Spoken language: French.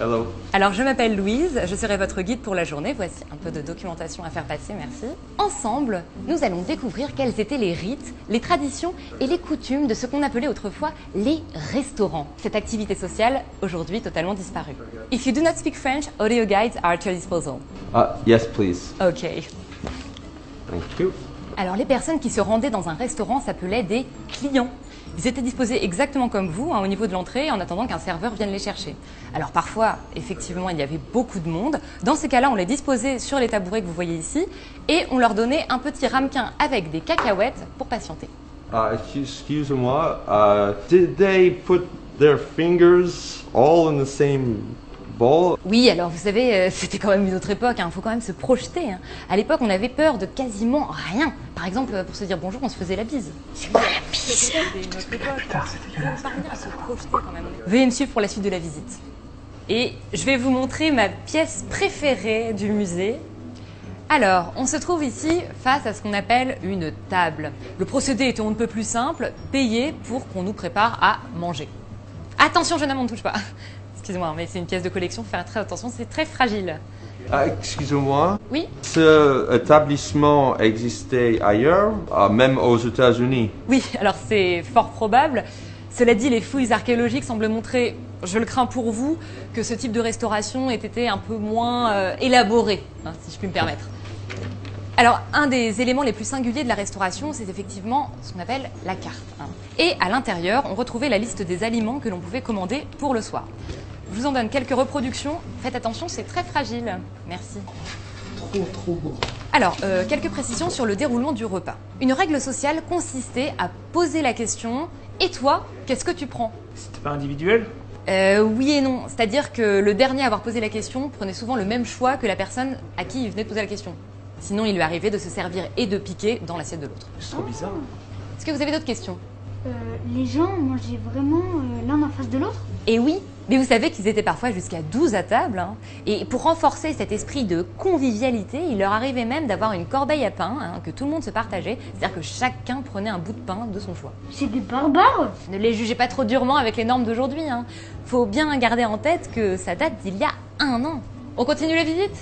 Hello. Alors je m'appelle Louise, je serai votre guide pour la journée. Voici un peu de documentation à faire passer, merci. Ensemble, nous allons découvrir quels étaient les rites, les traditions et les coutumes de ce qu'on appelait autrefois les restaurants. Cette activité sociale, aujourd'hui totalement disparue. If you do not speak French, audio guides are at your disposal. Yes, please. Ok. Thank you. Alors les personnes qui se rendaient dans un restaurant s'appelaient des clients. Ils étaient disposés exactement comme vous, au niveau de l'entrée, en attendant qu'un serveur vienne les chercher. Alors parfois, effectivement, il y avait beaucoup de monde. Dans ces cas-là, on les disposait sur les tabourets que vous voyez ici et on leur donnait un petit ramequin avec des cacahuètes pour patienter. Excuse-moi, did they put their fingers all in the same bowl? Oui, alors vous savez, c'était quand même une autre époque, il faut quand même se projeter. À l'époque, on avait peur de quasiment rien. Par exemple, pour se dire bonjour, on se faisait la bise. C'est quoi la bise? C'était une autre époque. Veuillez me suivre pour la suite de la visite. Et je vais vous montrer ma pièce préférée du musée. Alors, on se trouve ici face à ce qu'on appelle une table. Le procédé est on ne peut plus simple, payer pour qu'on nous prépare à manger. Attention, jeune homme, on ne touche pas. Excusez-moi, mais c'est une pièce de collection, faut faire très attention, c'est très fragile. Excusez-moi. Oui? Ce établissement existait ailleurs, même aux États-Unis. Oui, alors c'est fort probable. Cela dit, les fouilles archéologiques semblent montrer, je le crains pour vous, que ce type de restauration ait été un peu moins élaboré, si je puis me permettre. Alors, un des éléments les plus singuliers de la restauration, c'est effectivement ce qu'on appelle la carte. Et à l'intérieur, on retrouvait la liste des aliments que l'on pouvait commander pour le soir. Je vous en donne quelques reproductions. Faites attention, c'est très fragile. Merci. Trop beau. Alors, quelques précisions sur le déroulement du repas. Une règle sociale consistait à poser la question « Et toi, qu'est-ce que tu prends ?» C'était pas individuel? Oui et non. C'est-à-dire que le dernier à avoir posé la question prenait souvent le même choix que la personne à qui il venait de poser la question. Sinon, il lui arrivait de se servir et de piquer dans l'assiette de l'autre. C'est trop bizarre. Est-ce que vous avez d'autres questions? Les gens mangeaient vraiment l'un en face de l'autre? Et oui, mais vous savez qu'ils étaient parfois jusqu'à 12 à table. Et pour renforcer cet esprit de convivialité, il leur arrivait même d'avoir une corbeille à pain que tout le monde se partageait. C'est-à-dire que chacun prenait un bout de pain de son choix. C'est des barbares! Ne les jugez pas trop durement avec les normes d'aujourd'hui. Faut bien garder en tête que ça date d'il y a 1 an. On continue la visite?